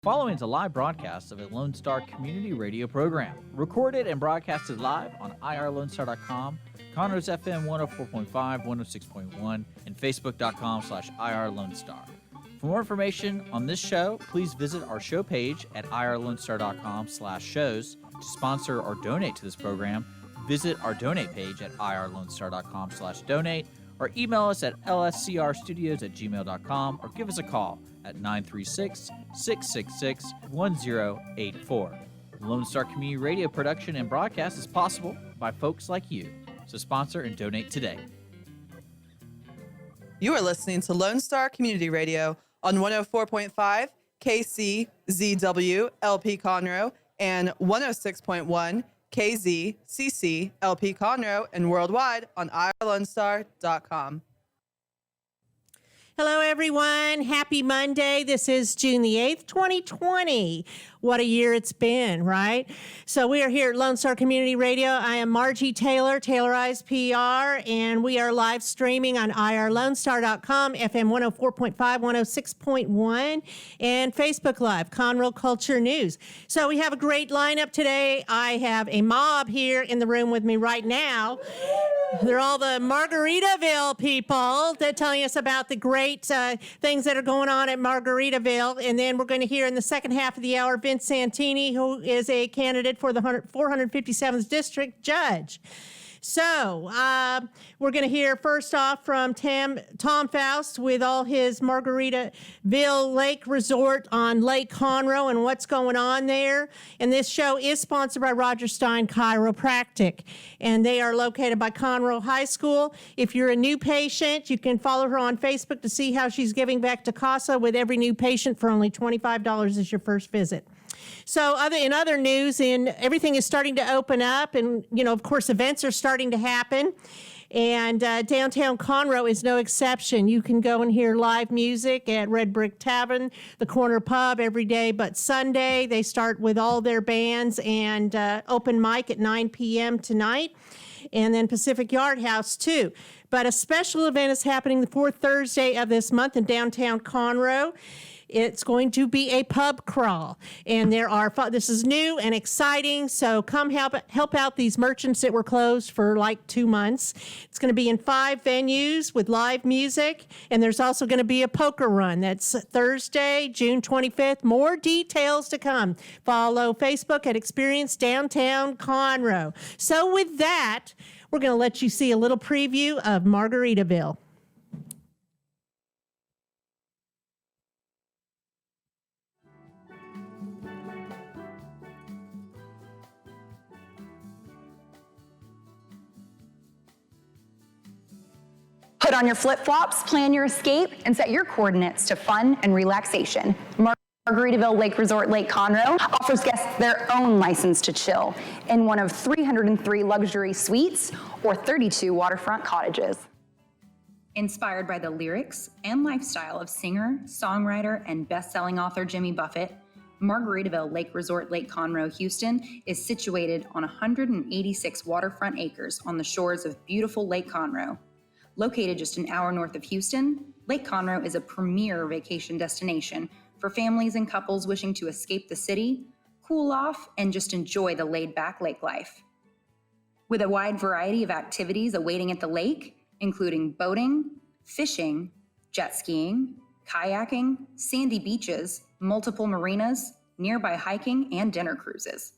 Following is a live broadcast of a Lone Star community radio program, recorded and broadcasted live on irlonestar.com, Conroe's FM 104.5, 106.1, and facebook.com/irlonestar. For more information on this show, please visit our show page at irlonestar.com/shows. To sponsor or donate to this program, visit our donate page at irlonestar.com/donate, or email us at lscrstudios@gmail.com, or give us a call at 936-666-1084. Lone Star Community Radio production and broadcast is possible by folks like you. So sponsor and donate today. You are listening to Lone Star Community Radio on 104.5 KCZW LP Conroe and 106.1 KZCC LP Conroe, and worldwide on irlonestar.com. Hello, everyone. Happy Monday. This is June the 8th, 2020. What a year it's been, right? So we are here at Lone Star Community Radio. I am Margie Taylor, Taylorized PR, and we are live streaming on irlonestar.com, FM 104.5, 106.1, and Facebook Live, Conroe Culture News. So we have a great lineup today. I have a mob here in the room with me right now. They're all the Margaritaville people. They're telling us about the great things that are going on at Margaritaville. And then we're going to hear in the second half of the hour, Vince Santini, who is a candidate for the 457th District Judge. So we're going to hear first off from Tom Faust with all his Margaritaville Lake Resort on Lake Conroe and what's going on there. And this show is sponsored by Roger Stein Chiropractic, and they are located by Conroe High School. If you're a new patient, you can follow her on Facebook to see how she's giving back to CASA with every new patient for only $25 as your first visit. So in other news, everything is starting to open up, and, of course, events are starting to happen. And downtown Conroe is no exception. You can go and hear live music at Red Brick Tavern, the Corner Pub, every day but Sunday. They start with all their bands and open mic at 9 p.m. tonight. And then Pacific Yard House, too. But a special event is happening the fourth Thursday of this month in downtown Conroe. It's going to be a pub crawl, and this is new and exciting, so come help out these merchants that were closed for like 2 months. It's going to be in 5 venues with live music, and there's also going to be a poker run. That's Thursday, June 25th. More details to come. Follow Facebook at Experience Downtown Conroe. So with that, we're going to let you see a little preview of Margaritaville. Put on your flip-flops, plan your escape, and set your coordinates to fun and relaxation. Margaritaville Lake Resort Lake Conroe offers guests their own license to chill in one of 303 luxury suites or 32 waterfront cottages. Inspired by the lyrics and lifestyle of singer, songwriter, and best-selling author Jimmy Buffett, Margaritaville Lake Resort Lake Conroe, Houston is situated on 186 waterfront acres on the shores of beautiful Lake Conroe. Located just an hour north of Houston, Lake Conroe is a premier vacation destination for families and couples wishing to escape the city, cool off, and just enjoy the laid-back lake life. With a wide variety of activities awaiting at the lake, including boating, fishing, jet skiing, kayaking, sandy beaches, multiple marinas, nearby hiking, and dinner cruises.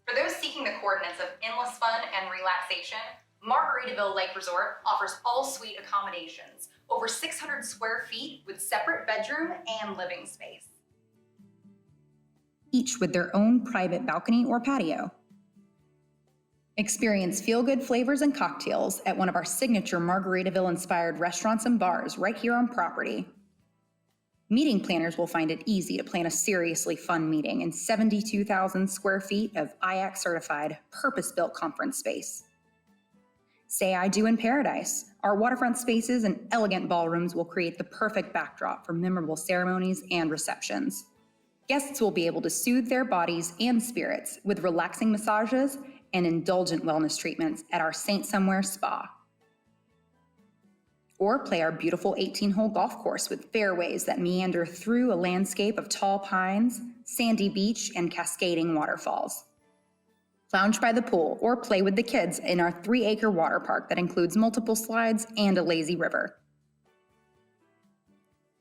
For those seeking the coordinates of endless fun and relaxation, Margaritaville Lake Resort offers all-suite accommodations, over 600 square feet with separate bedroom and living space, each with their own private balcony or patio. Experience feel-good flavors and cocktails at one of our signature Margaritaville-inspired restaurants and bars right here on property. Meeting planners will find it easy to plan a seriously fun meeting in 72,000 square feet of IAC-certified, purpose-built conference space. Say I do in paradise. Our waterfront spaces and elegant ballrooms will create the perfect backdrop for memorable ceremonies and receptions. Guests will be able to soothe their bodies and spirits with relaxing massages and indulgent wellness treatments at our Saint Somewhere Spa. or play our beautiful 18-hole golf course with fairways that meander through a landscape of tall pines, sandy beach, and cascading waterfalls. Lounge by the pool or play with the kids in our 3-acre water park that includes multiple slides and a lazy river.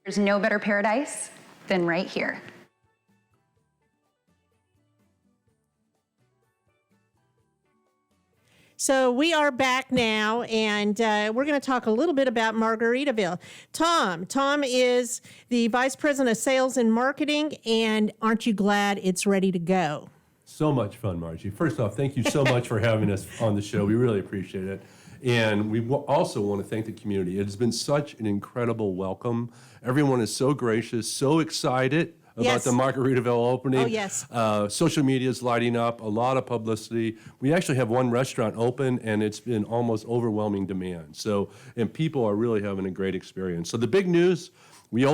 There's no better paradise than right here. So we are back now, and we're going to talk a little bit about Margaritaville. Tom is the Vice President of Sales and Marketing, and aren't you glad it's ready to go? So much fun, Margie. First off, thank you so much for having us on the show. We really appreciate it. And we also want to thank the community. It has been such an incredible welcome. Everyone is so gracious, so excited about the Margaritaville opening. Oh, yes. Social media is lighting up, a lot of publicity. We actually have one restaurant open, and it's been almost overwhelming demand. And people are really having a great experience. So the big news, we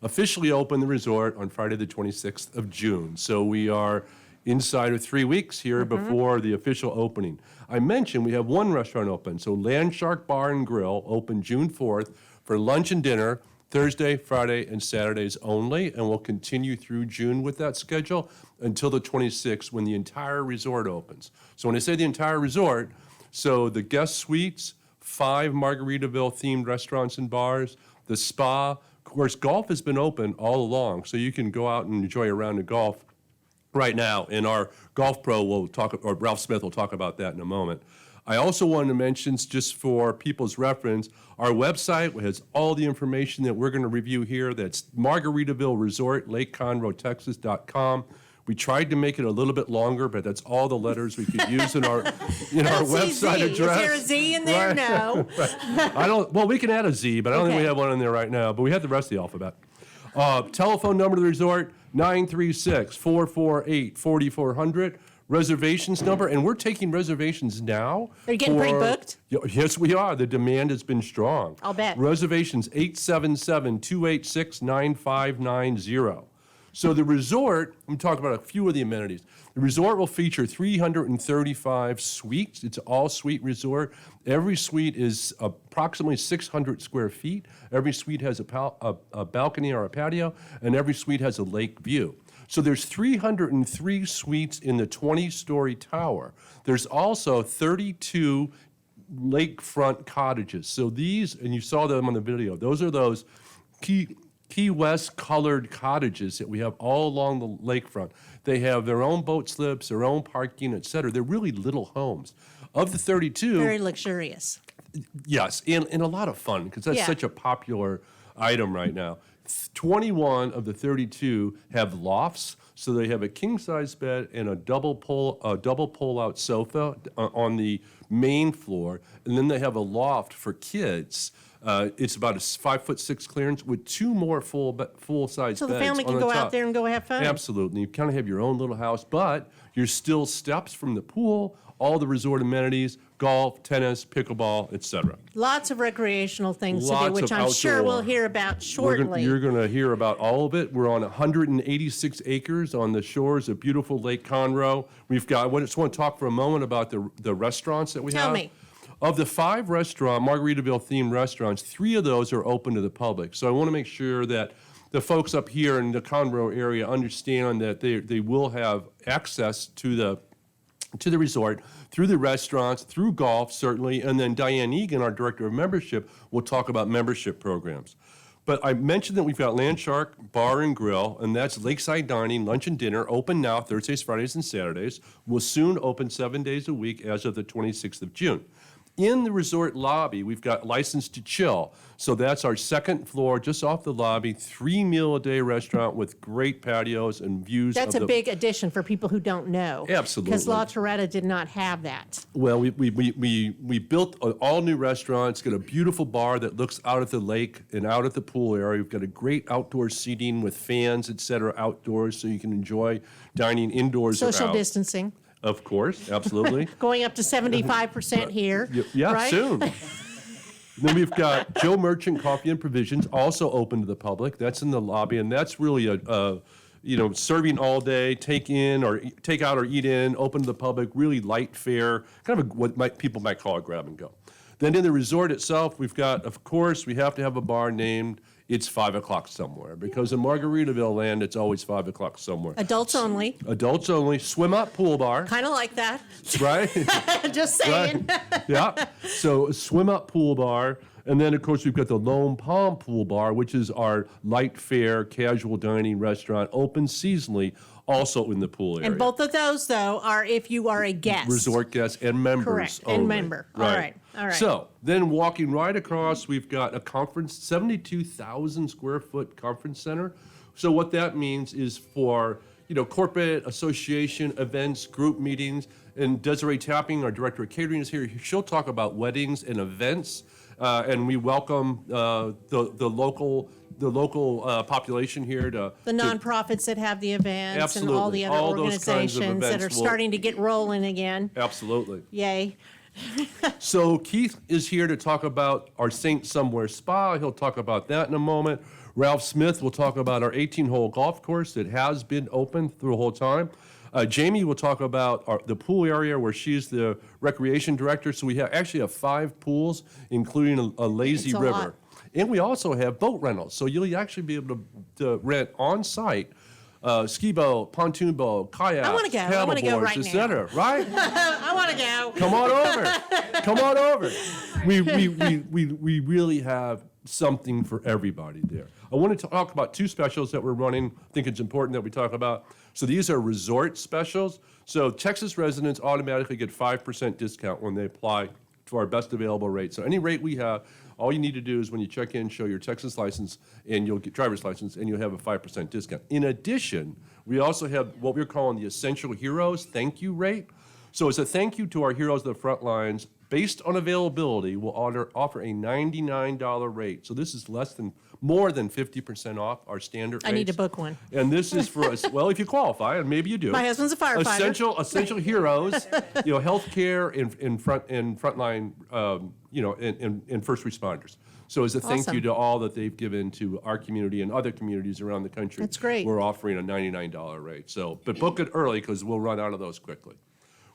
officially open the resort on Friday the 26th of June. So we are inside of 3 weeks here before the official opening. I mentioned we have one restaurant open. So Land Shark Bar and Grill open June 4th for lunch and dinner, Thursday, Friday, and Saturdays only, and we'll continue through June with that schedule until the 26th when the entire resort opens. So when I say the entire resort, so the guest suites, 5 Margaritaville-themed restaurants and bars, the spa. Of course, golf has been open all along, so you can go out and enjoy a round of golf right now, and our golf pro or Ralph Smith will talk about that in a moment. I also wanted to mention, just for people's reference, our website has all the information that we're going to review here. That's Margaritaville Resort, Lake Conroe, Texas.com. We tried to make it a little bit longer, but that's all the letters we could use in our website address. Is there a Z in there? Right. No. Right. Well, we can add a Z, but I don't think we have one in there right now. But we have the rest of the alphabet. Telephone number to the resort, 936-448-4400. Reservations number, and we're taking reservations now. Are you getting pre-booked? Yes, we are. The demand has been strong. I'll bet. Reservations 877-286-9590. So the resort, let me talk about a few of the amenities. The resort will feature 335 suites. It's an all-suite resort. Every suite is approximately 600 square feet. Every suite has a balcony or a patio, and every suite has a lake view. So there's 303 suites in the 20-story tower. There's also 32 lakefront cottages. So these, and you saw them on the video, those are those Key West colored cottages that we have all along the lakefront. They have their own boat slips, their own parking, et cetera. They're really little homes. Of the 32... Very luxurious. Yes, and a lot of fun, because that's such a popular item right now. 21 of the 32 have lofts, so they have a king-size bed and a double pull-out sofa on the main floor, and then they have a loft for kids. It's about a 5'6" clearance with 2 more full-size beds. So the family on can the go top. out there and go have fun? Absolutely. You kind of have your own little house, but you're still steps from the pool, all the resort amenities, golf, tennis, pickleball, etc. Lots of recreational things to Lots do, which of I'm sure outdoor. we'll hear about shortly. You're going to hear about all of it. We're on 186 acres on the shores of beautiful Lake Conroe. I just want to talk for a moment about the restaurants that we have. Tell me. Of the 5 Margaritaville-themed restaurants, 3 of those are open to the public. So I want to make sure that the folks up here in the Conroe area understand that they will have access to the resort through the restaurants, through golf, certainly, and then Diane Egan, our Director of Membership, will talk about membership programs. But I mentioned that we've got Land Shark Bar and Grill, and that's lakeside dining, lunch and dinner, open now Thursdays, Fridays, and Saturdays. We'll soon open 7 days a week as of the 26th of June. In the resort lobby, we've got License to Chill. So that's our second floor, just off the lobby, 3-meal-a-day restaurant with great patios and views. That's a big addition for people who don't know. Absolutely. Because La Torretta did not have that. Well, we built an all-new restaurant. It's got a beautiful bar that looks out at the lake and out at the pool area. We've got a great outdoor seating with fans, et cetera, outdoors, so you can enjoy dining indoors or out. Social distancing. Of course, absolutely. Going up to 75% here. Yeah, right? soon. Then we've got Joe Merchant Coffee and Provisions, also open to the public. That's in the lobby, and that's really serving all day, take out or eat in, open to the public, really light fare, kind of what people might call a grab and go. Then in the resort itself, we've got, of course, we have to have a bar named It's 5 o'clock somewhere, because in Margaritaville land, it's always 5 o'clock somewhere. Adults only. Adults only, swim up pool bar, Kind of like that. right? Just saying. Right. Yeah. So swim up pool bar. And then, of course, we've got the Lone Palm Pool Bar, which is our light fare, casual dining restaurant, open seasonally, also in the pool area. And both of those, though, are if you are a guest. Resort guests and members Correct, and only. member. All right. So then walking right across, we've got a conference, 72,000 square foot conference center. So what that means is for, corporate association events, group meetings, and Desiree Tapping, our director of catering, is here. She'll talk about weddings and events. And we welcome the local population here to The nonprofits that have the events and all Absolutely. the other All those kinds of organizations that events are will- starting to get rolling again. absolutely. Yay. So Keith is here to talk about our Saint Somewhere Spa. He'll talk about that in a moment. Ralph Smith will talk about our 18-hole golf course that has been open through the whole time. Jamie will talk about the pool area where she's the recreation director. So we actually have 5 pools, including a lazy It's a river. lot. And we also have boat rentals. So you'll actually be able to rent on-site ski boat, pontoon boat, kayaks, I wanna go. I wanna go paddleboards, right et now. cetera, right? I want to go. Come on over. Come on over. We really have something for everybody there. I want to talk about 2 specials that we're running. I think it's important that we talk about. So these are resort specials. So Texas residents automatically get 5% discount when they apply to our best available rate. So any rate we have, all you need to do is when you check in, show your Texas license and you'll get driver's license and you'll have a 5% discount. In addition, we also have what we're calling the Essential Heroes thank you rate. So as a thank you to our heroes of the front lines, based on availability, we'll offer a $99 rate. So this is more than 50% off our standard rates. I need to book one. And this is for us, well, if you qualify, and maybe you do. My husband's a firefighter. Essential heroes, healthcare and frontline, and first responders. So as a thank Awesome. you to all that they've given to our community and other communities around the country. That's great. We're offering a $99 rate. So, but book it early because we'll run out of those quickly.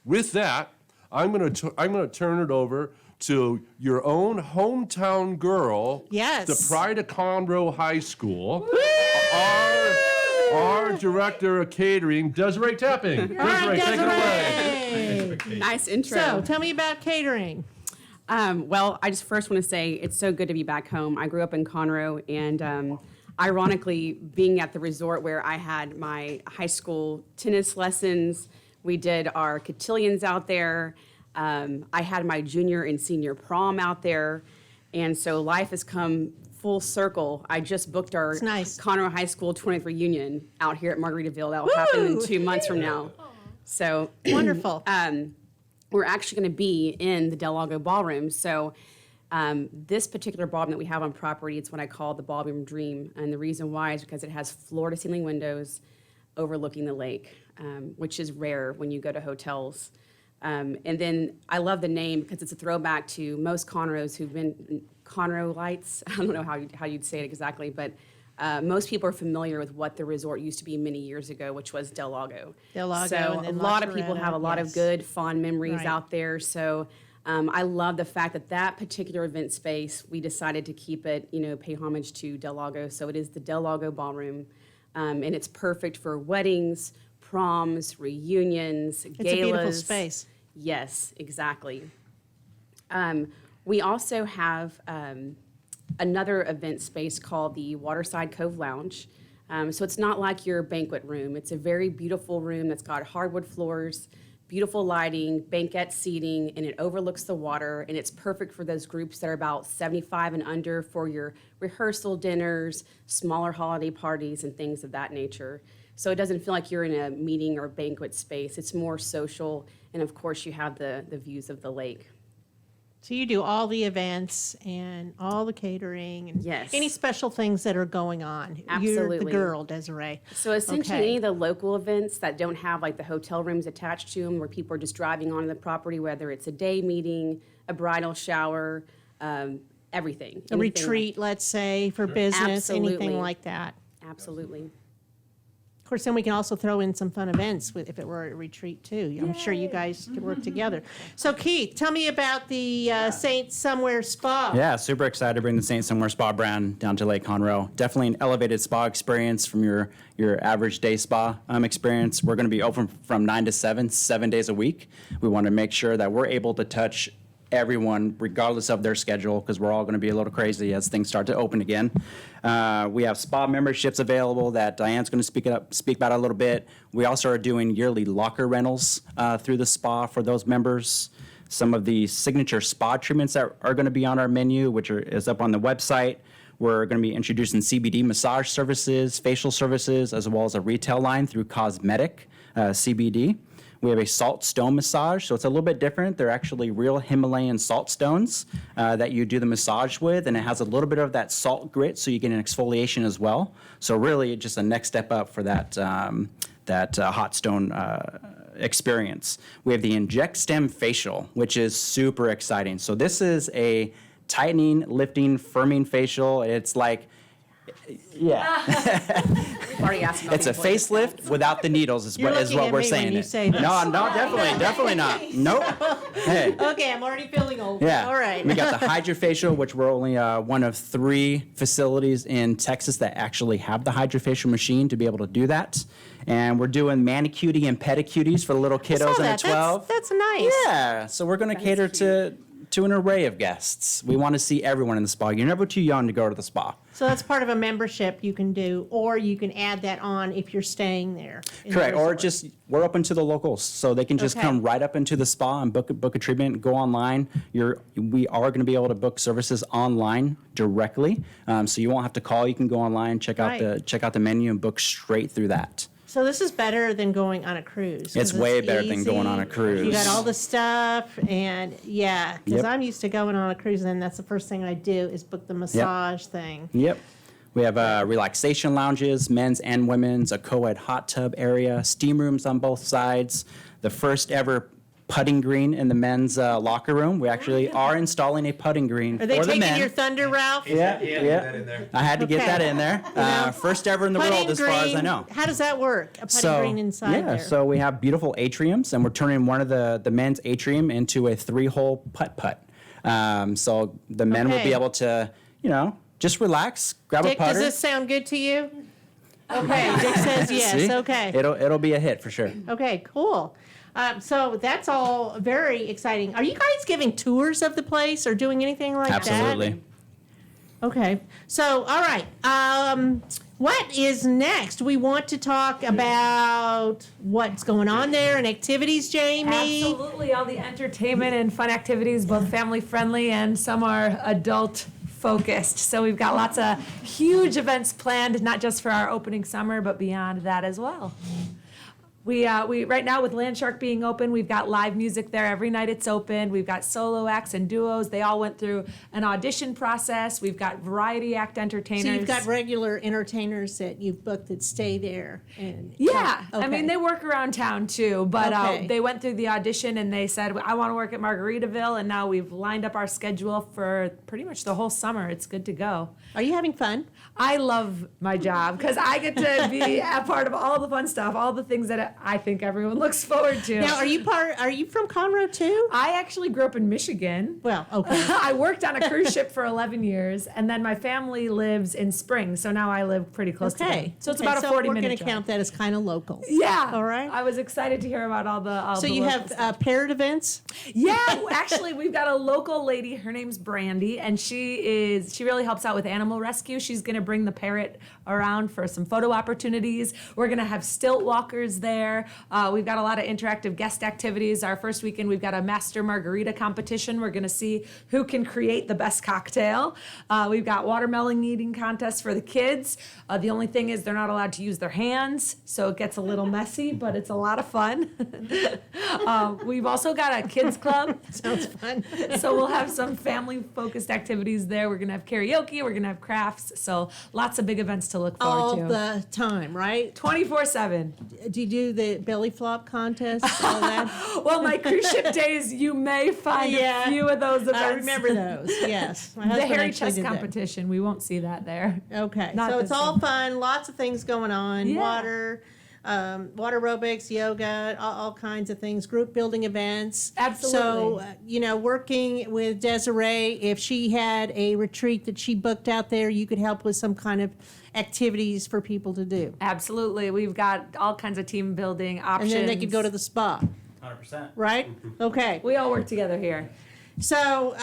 With that, I'm going to turn it over to your own hometown girl, Yes. the pride of Conroe High School, our director of catering, Desiree Tapping. All right, Desiree, take it away. Desiree. Nice intro. So tell me about catering. Well, I just first want to say it's so good to be back home. I grew up in Conroe, and ironically, being at the resort where I had my high school tennis lessons, we did our cotillions out there. I had my junior and senior prom out there, and so life has come full circle. I just booked our It's nice. Conroe High School 20th reunion out here at Margaritaville. That will happen in Woo! 2 months from now. So Wonderful. we're actually going to be in the Del Lago Ballroom. So this particular ballroom that we have on property, it's what I call the Ballroom Dream. And the reason why is because it has floor-to-ceiling windows overlooking the lake, which is rare when you go to hotels. And then I love the name because it's a throwback to most Conroes who've been Conroe lights. I don't know how you'd say it exactly, but most people are familiar with what the resort used to be many years ago, which was Del Lago. Del Lago, So and a then lot La of people Coretta, have a lot yes. of good, fond memories Right. out there. So I love the fact that that particular event space, we decided to keep it, pay homage to Del Lago. So it is the Del Lago Ballroom, and it's perfect for weddings, proms, reunions, galas. It's a beautiful space. Yes, exactly. We also have another event space called the Waterside Cove Lounge. So it's not like your banquet room. It's a very beautiful room that's got hardwood floors, beautiful lighting, banquette seating, and it overlooks the water. And it's perfect for those groups that are about 75 and under for your rehearsal dinners, smaller holiday parties, and things of that nature. So it doesn't feel like you're in a meeting or banquet space. It's more social, and of course you have the views of the lake. So you do all the events and all the catering and Yes. any special things that are going on. You're the Absolutely. girl, Desiree. So essentially, Okay. any of the local events that don't have like the hotel rooms attached to them, where people are just driving onto the property, whether it's a day meeting, a bridal shower, everything. A retreat, let's say, for business, anything Absolutely. like that. Absolutely. course, then we can also throw in some fun events if it were a retreat too. I'm sure you guys could work together. So Keith, tell me about the Saint Somewhere Spa. Yeah, super excited to bring the Saint Somewhere Spa brand down to Lake Conroe. Definitely an elevated spa experience from your average day spa experience. We're going to be open from 9 to 7 days a week. We want to make sure that we're able to touch everyone regardless of their schedule, because we're all going to be a little crazy as things start to open again. We have spa memberships available that Diane's going to speak about a little bit. We also are doing yearly locker rentals through the spa for those members. Some of the signature spa treatments that are going to be on our menu, which is up on the website. We're going to be introducing CBD massage services, facial services, as well as a retail line through Cosmetic CBD. We have a salt stone massage, so it's a little bit different. They're actually real Himalayan salt stones that you do the massage with, and it has a little bit of that salt grit, so you get an exfoliation as well. So really, just a next step up for that hot stone experience. We have the Inject Stem Facial, which is super exciting. So this is a tightening, lifting, firming facial. It's like, Already asked it's a facelift without the needles is what at we're me saying. when you say this. No, definitely not. Nope. Hey. Okay, I'm already feeling old. Yeah. All right. We got the Hydrofacial, which we're only one of 3 facilities in Texas that actually have the Hydrofacial machine to be able to do that. And we're doing manicutie and pedicuties for the little kiddos Saw under that. 12. That's nice. Yeah. So we're going to cater to an array of guests. We want to see everyone in the spa. You're never too young to go to the spa. So that's part of a membership you can do, or you can add that on if you're staying there. in the Correct. Or resort. just, we're open to the locals, so they can just Okay. come right up into the spa and book a treatment, go online. We are going to be able to book services online directly, so you won't have to call. You can go online, check out the menu, and book straight through that. So this is better than going on a cruise. 'cause It's way better than going on a easy. cruise. You got all the stuff, and because Yep. I'm used to going on a cruise, and that's the first thing I do is book the massage thing. Yep. We have relaxation lounges, men's and women's, a co-ed hot tub area, steam rooms on both sides, the first ever putting green in the men's locker room. We actually are installing a putting green Are they for the taking men. your thunder, Ralph? Yeah. I had to get Okay. that in there. First ever in the world, as far as I know. How does that work? A putting green inside there. So we have beautiful atriums, and we're turning one of the men's atrium into a 3-hole putt-putt. So the men will be Okay. able to, just relax, grab Dick, a putter. does this sound good to you? Okay, Dick says yes. See? Okay. It'll be a hit for sure. Okay, cool. So that's all very exciting. Are you guys giving tours of the place or doing anything like that? Absolutely. Okay. So, all right. What is next? We want to talk about what's going on there and activities, Jamie. Absolutely, all the entertainment and fun activities, both family friendly and some are adult focused. So we've got lots of huge events planned, not just for our opening summer, but beyond that as well. We right now with Landshark being open, we've got live music there every night it's open. We've got solo acts and duos. They all went through an audition process. We've got variety act entertainers. So you've got regular entertainers that you've booked that stay there. And Yeah, I Okay. mean they work around town too, but Okay. they went through the audition and they said, I want to work at Margaritaville, and now we've lined up our schedule for pretty much the whole summer. It's good to go. Are you having fun? I love my job because I get to be a part of all the fun stuff, all the things that I think everyone looks forward to. Now, are you from Conroe too? I actually grew up in Michigan. Well, okay. I worked on a cruise ship for 11 years, and then my family lives in Springs, so now I live pretty close to them. Okay. So it's Okay, about a 40-minute we're going to drive. count that as kind of local. Yeah. All right. I was excited to hear about all the So the you local have paired events? Yeah, actually, we've got a local lady. Her name's Brandy, and she really helps out with animal rescue. She's going to bring the parrot around for some photo opportunities. We're going to have stilt walkers there. We've got a lot of interactive guest activities. Our first weekend, we've got a master margarita competition. We're going to see who can create the best cocktail. We've got watermelon eating contests for the kids. The only thing is they're not allowed to use their hands, so it gets a little messy, but it's a lot of fun. We've also got a kids club. Sounds fun. So we'll have some family-focused activities there. We're gonna have karaoke. We're gonna have crafts. So lots of big events to look forward All to. the time, right? 24/7. Do you do the belly flop contest? All that? Well, my cruise ship days, you may find Yeah. a few of those events. I remember those. Yes, my The husband hairy actually chest did that. competition. We won't see that there. Okay, Not so this it's all one. fun. Lots of things going on. Yeah. Water, water aerobics, yoga, all kinds of things, group building events. Absolutely. So, working with Desiree, if she had a retreat that she booked out there, you could help with some kind of activities for people to do. Absolutely. We've got all kinds of team building And options. then they could go to the spa, 100%. right? Okay. We all work together here. So,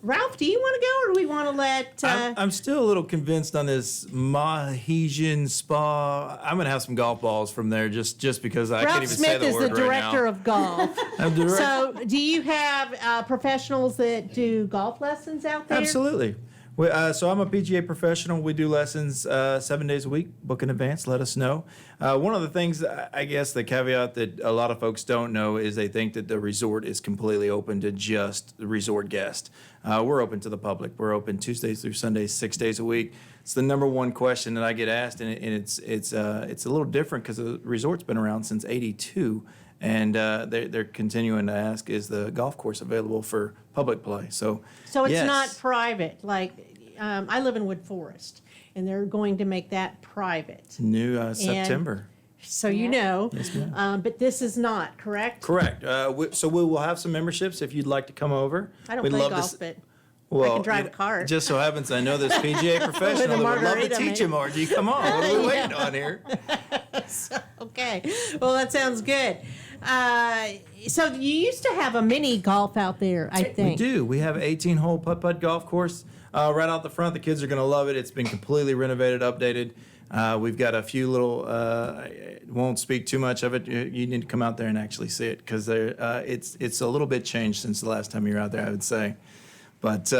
Ralph, do you want to go, or do we want to let? I'm still a little convinced on this Mahesian Spa. I'm gonna have some golf balls from there just because I can't Ralph even Smith say the is word the right director now. of golf. I'm direct- So, do you have professionals that do golf lessons out there? Absolutely. So I'm a PGA professional. We do lessons 7 days a week. Book in advance. Let us know. One of the things, I guess, the caveat that a lot of folks don't know is they think that the resort is completely open to just the resort guest. We're open to the public. We're open Tuesdays through Sundays, 6 days a week. It's the number one question that I get asked, and it's a little different because the resort's been around since '82. And they're continuing to ask, is the golf course available for public play? So So it's yes. not private. Like, I live in Wood Forest, and they're going to make that private. New September. So you know. Yes, ma'am. But this is not, correct? Correct. So we will have some memberships if you'd like to come over. I don't We'd play love to golf, s- but well, can drive you a cart. Just so happens I know this PGA professional that would love to margarita, teach maybe. you, Margie. Come on. What are we Yeah. waiting on here? okay. Well, that sounds good. So you used to have a mini golf out there, I think. We do. We have an 18-hole putt-putt golf course right out the front. The kids are going to love it. It's been completely renovated, updated. We've got a few little. I won't speak too much of it. You need to come out there and actually see it because it's a little bit changed since the last time you were out there, I would say. But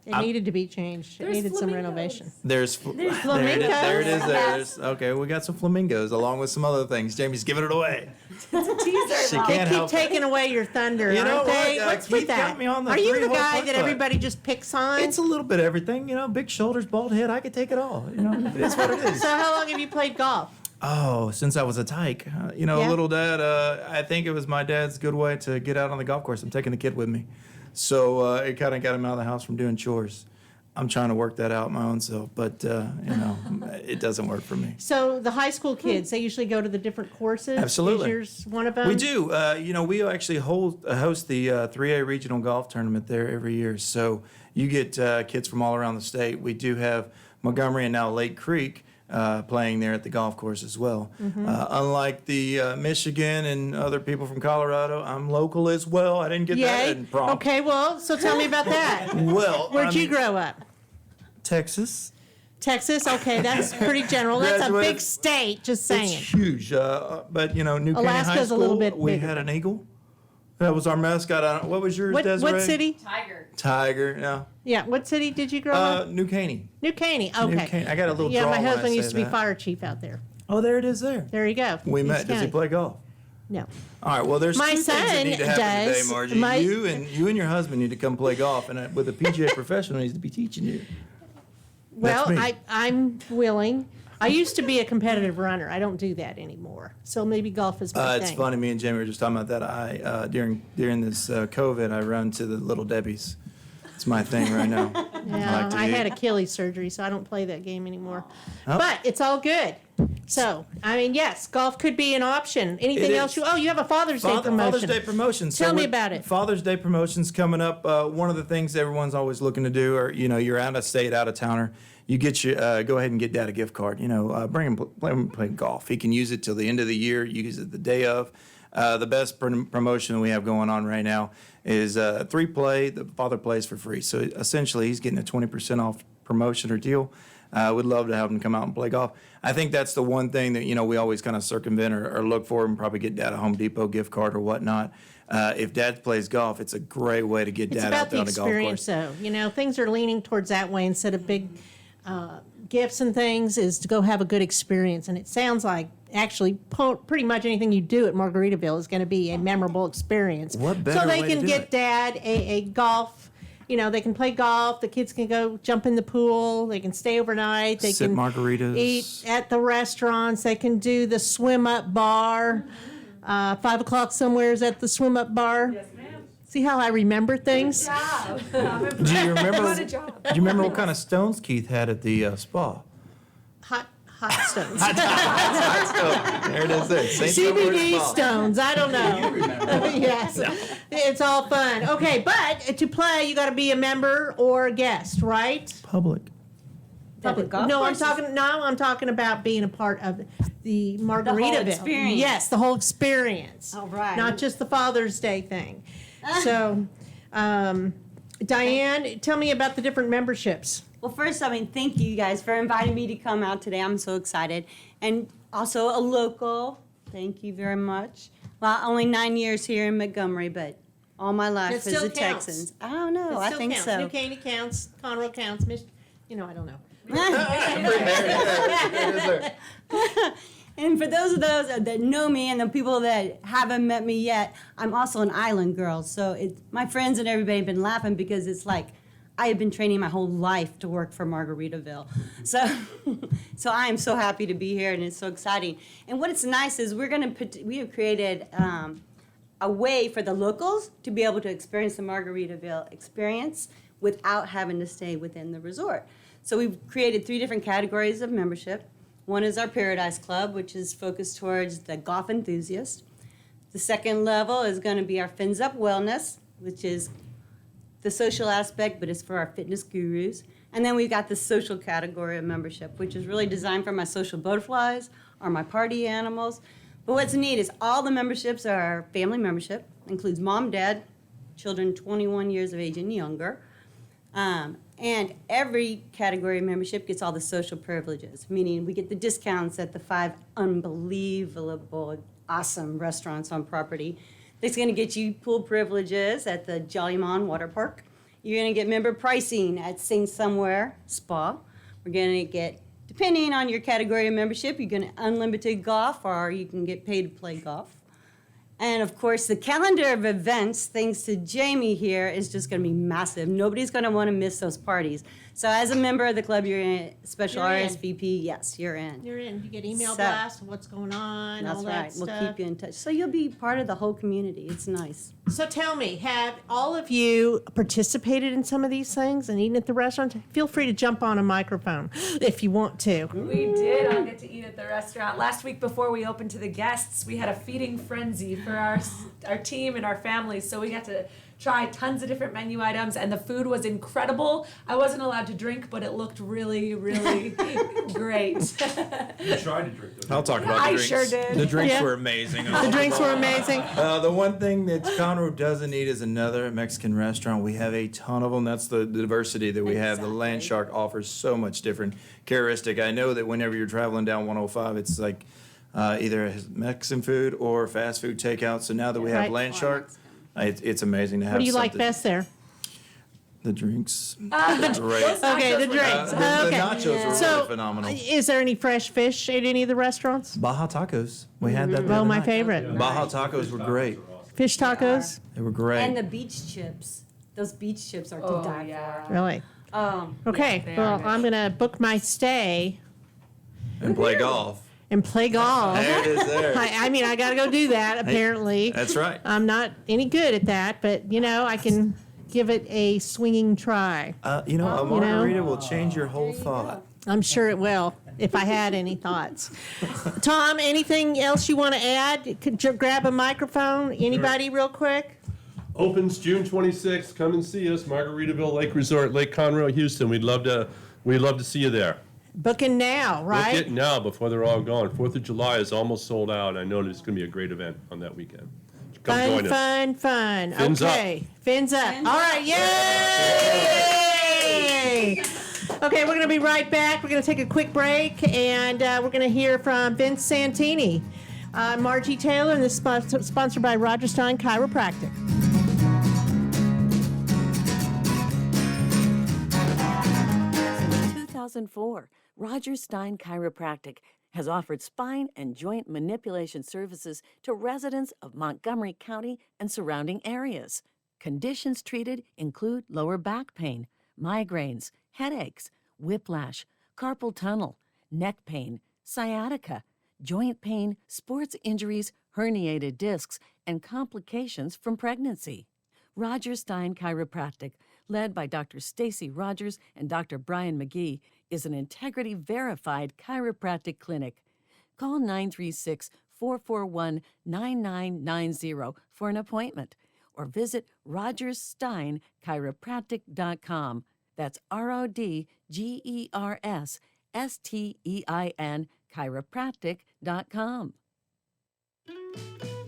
It needed to be changed. It There's needed some flamingos. renovation. there's flamingos. There it is. There. Yes. Okay, we got some flamingos along with some other things. Jamie's giving it away. It's a teaser. She Mom. can't Keep help it. taking away your thunder, You know aren't they? what? What's Keith with that? got me on the Are you the three-hole guy that putt-putt. everybody just picks on? It's a little bit of everything, big shoulders, bald head. I could take it all. It is what it is. So how long have you played golf? Oh, since I was a tyke, Yeah. little dad. I think it was my dad's good way to get out on the golf course. I'm taking the kid with me, so it kind of got him out of the house from doing chores. I'm trying to work that out my own self, but it doesn't work for me. So the high school kids, they usually go to the different courses. Absolutely. Is yours one of them? We do. We actually host the 3A regional golf tournament there every year. So you get kids from all around the state. We do have Montgomery and now Lake Creek playing there at the golf course as well. Unlike the Michigan and other people from Colorado, I'm local as well. I didn't get that Yay. in prom. Okay, well, so tell me about that. Well, Where'd you grow up? Texas. Texas? Okay, that's pretty general. That's a Graduated- big state, just saying. It's huge. But New Caney High Alaska's a School, little bit we bigger. had an eagle. That was our mascot. What was yours, What Desiree? city? Tiger. Yeah. Yeah, what city did you grow up? New Caney. New Caney. Okay. Caney. I got a little Yeah, draw my when I husband say used to be that. fire chief out there. Oh, there it is there. There you go. We East met. Does he County. play golf? No. All right. Well, there's My two things that son need to happen does. today, Margie. My- You and your husband need to come play golf, and with a PGA professional needs to be teaching you. Well, That's me. I'm willing. I used to be a competitive runner. I don't do that anymore. So maybe golf is my It's thing. funny. Me and Jamie were just talking about that. I during this COVID, I run to the Little Debbie's. It's my thing right now. Yeah, like to I eat. had Achilles surgery, so I don't play that game anymore. Oh. But it's all good. So, I mean, yes, golf could be an option. Anything It else? is. You have a Father's Day promotion. Father's Day promotion. Tell me with about it. Father's Day promotion's coming up. One of the things everyone's always looking to do, or you're out of state, out of towner, you get your go ahead and get Dad a gift card. Bring him play golf. He can use it till the end of the year. You use it the day of. The best promotion we have going on right now is 3-play. The father plays for free. So essentially, he's getting a 20% off promotion or deal. We'd love to have him come out and play golf. I think that's the one thing that we always kind of circumvent or look for, and probably get Dad a Home Depot gift card or whatnot. If Dad plays golf, it's a great way to get It's Dad about out there the on the golf experience, course. though. Things are leaning towards that way instead of big gifts and things, is to go have a good experience. And it sounds like actually pretty much anything you do at Margaritaville is going to be a memorable experience. What better So they way to can do get it? Dad a golf. They can play golf. The kids can go jump in the pool. They can stay overnight. They Sip can margaritas. eat at the restaurants. They can do the swim up bar. 5 o'clock somewhere is at the swim up bar. Yes, ma'am. See how I remember things? Do you remember? What a job. Do you remember what kind of stones Keith had at the spa? Hot hot stones. There it is. There. Saint Somewhere CBD Spa. stones. I don't know. Yes, it's all fun. Okay, but to play, you got to be a member or a guest, right? Public. Public. golf No, courses? I'm talking about being a part of the Margaritaville. experience. Yes, the whole experience. All right. Not just the Father's Day thing. So, Diane, tell me about the different memberships. Well, first, thank you guys for inviting me to come out today. I'm so excited. And also a local, thank you very much. Well, only 9 years here in Montgomery, but all my life That as still the counts. Texans. I don't know. It I still think counts. so. New Caney counts. Conroe counts. I don't know. And for those that know me and the people that haven't met me yet, I'm also an island girl. So my friends and everybody have been laughing because it's like I have been training my whole life to work for Margaritaville. So I am so happy to be here, and it's so exciting. And what it's nice is we have created a way for the locals to be able to experience the Margaritaville experience without having to stay within the resort. So we've created 3 different categories of membership. One is our Paradise Club, which is focused towards the golf enthusiast. The second level is going to be our Fins Up Wellness, which is the social aspect, but it's for our fitness gurus. And then we've got the social category of membership, which is really designed for my social butterflies or my party animals. But what's neat is all the memberships are family membership, includes mom, dad, children 21 years of age and younger. And every category of membership gets all the social privileges, meaning we get the discounts at the 5 unbelievable, awesome restaurants on property. It's going to get you pool privileges at the Jollymon Water Park. You're going to get member pricing at Saint Somewhere Spa. We're going to get, depending on your category of membership, you're going to unlimited golf, or you can get paid to play golf. And of course, the calendar of events, thanks to Jamie here, is just going to be massive. Nobody's going to want to miss those parties. So as a member of the club, you're in special You're in. RSVP. Yes, you're in. You're in. You get email So- blasts of what's going on, That's all that right. stuff. We'll keep you in touch. So you'll be part of the whole community. It's nice. So tell me, have all of you participated in some of these things and eaten at the restaurant? Feel free to jump on a microphone if you want to. We did all get to eat at the restaurant. Last week before we opened to the guests, we had a feeding frenzy for our team and our families. So we got to try tons of different menu items, and the food was incredible. I wasn't allowed to drink, but it looked really, really great. You tried to drink those. I'll talk about the I drinks. sure did. The drinks Yeah. were amazing. The drinks were amazing. The one thing that Conroe doesn't need is another Mexican restaurant. We have a ton of them. That's the diversity that we have. The Land Shark offers so much different characteristic. I know that whenever you're traveling down 105, it's like either Mexican food or fast food takeout. So now that we have Right. Land Shark, it's amazing to have What do you like something- best there? The drinks. Great. Okay, the drinks. The Okay. nachos were So, really phenomenal. is there any fresh fish at any of the restaurants? Baja tacos. We had that. the Oh, other my night. favorite. Baja tacos were great. Fish tacos? They were great. And the beach chips. Those beach chips are to die for. Really? Oh, Okay, they well, are good. I'm going to book my stay And play golf. and play golf. There it is there. I mean, I got to go do that, apparently. That's right. I'm not any good at that, but, I can give it a swinging try. A margarita will change your whole thought. I'm sure it will, if I had any thoughts. Tom, anything else you want to add? Could you grab a microphone? Anybody real quick? Opens June 26th. Come and see us, Margaritaville Lake Resort, Lake Conroe, Houston. We'd love to see you there. Booking now, right? Book it now before they're all gone. 4th of July is almost sold out. I know it's going to be a great event on that weekend. Come join us. Fun. Fins up. Okay. Fins up. Fins All up. right. Yay! Okay, we're going to be right back. We're going to take a quick break, and we're going to hear from Vince Santini. Margie Taylor, and this is sponsored by Roger Stein Chiropractic. Since 2004, Roger Stein Chiropractic has offered spine and joint manipulation services to residents of Montgomery County and surrounding areas. Conditions treated include lower back pain, migraines, headaches, whiplash, carpal tunnel, neck pain, sciatica, joint pain, sports injuries, herniated discs, and complications from pregnancy. Roger Stein Chiropractic, led by Dr. Stacy Rogers and Dr. Brian McGee, is an integrity verified chiropractic clinic. Call 936 441 9990 for an appointment or visit rogerssteinchiropractic.com. That's RODGERSSTEIN chiropractic.com.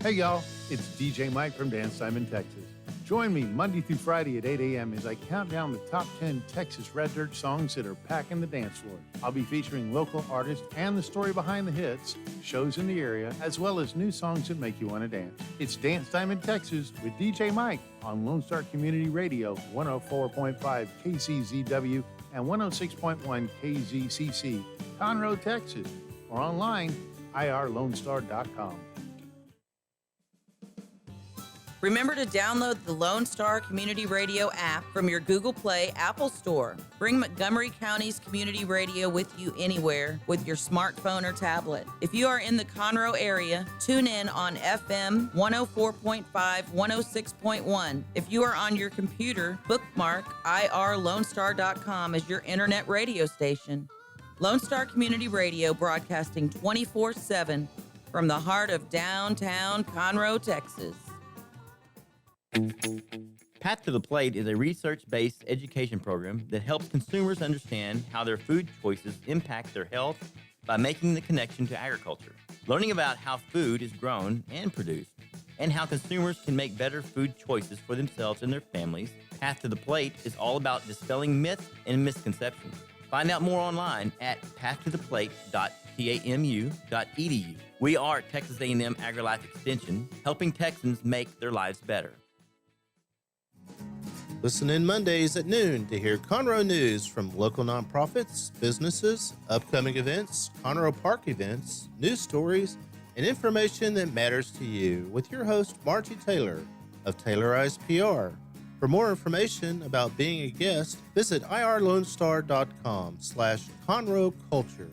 Hey y'all, it's DJ Mike from Dance Time in Texas. Join me Monday through Friday at 8 a.m. as I count down the top 10 Texas Red Dirt songs that are packing the dance floor. I'll be featuring local artists and the story behind the hits, shows in the area, as well as new songs that make you want to dance. It's Dance Time in Texas with DJ Mike on Lone Star Community Radio, 104.5 KCZW and 106.1 KZCC, Conroe, Texas, or online, irlonestar.com. Remember to download the Lone Star Community Radio app from your Google Play Apple Store. Bring Montgomery County's community radio with you anywhere with your smartphone or tablet. If you are in the Conroe area, tune in on FM 104.5, 106.1. If you are on your computer, bookmark irlonestar.com as your internet radio station. Lone Star Community Radio broadcasting 24/7 from the heart of downtown Conroe, Texas. Path to the Plate is a research-based education program that helps consumers understand how their food choices impact their health by making the connection to agriculture. Learning about how food is grown and produced, and how consumers can make better food choices for themselves and their families, Path to the Plate is all about dispelling myths and misconceptions. Find out more online at pathtotheplate.tamu.edu. We are Texas A&M AgriLife Extension, helping Texans make their lives better. Listen in Mondays at noon to hear Conroe news from local nonprofits, businesses, upcoming events, Conroe Park events, news stories, and information that matters to you with your host, Margie Taylor of Taylorized PR. For more information about being a guest, visit irlonestar.com/Conroe Culture.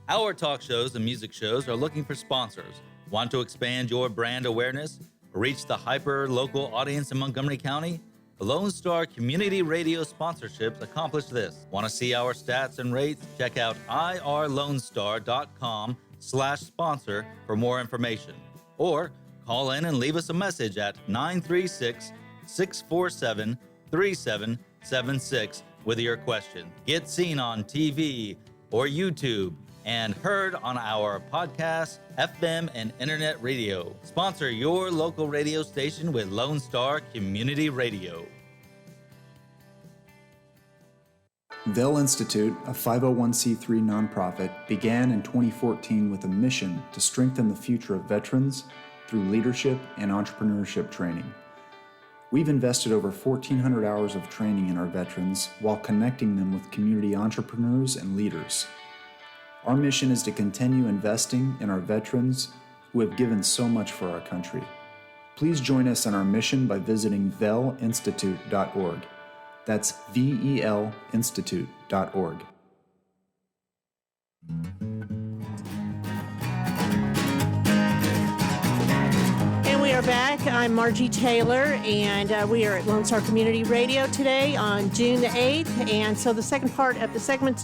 Our talk shows and music shows are looking for sponsors. Want to expand your brand awareness? Reach the hyper-local audience in Montgomery County? The Lone Star Community Radio sponsorships accomplish this. Want to see our stats and rates? Check out irlonestar.com/sponsor for more information. Or call in and leave us a message at 936-647-3776 with your question. Get seen on TV or YouTube and heard on our podcast, FM, and internet radio. Sponsor your local radio station with Lone Star Community Radio. Vell Institute, a 501c3 nonprofit, began in 2014 with a mission to strengthen the future of veterans through leadership and entrepreneurship training. We've invested over 1,400 hours of training in our veterans while connecting them with community entrepreneurs and leaders. Our mission is to continue investing in our veterans who have given so much for our country. Please join us in our mission by visiting vellinstitute.org. That's VELinstitute.org. And we are back. I'm Margie Taylor, and we are at Lone Star Community Radio today on June the 8th. And so the second part of the segment,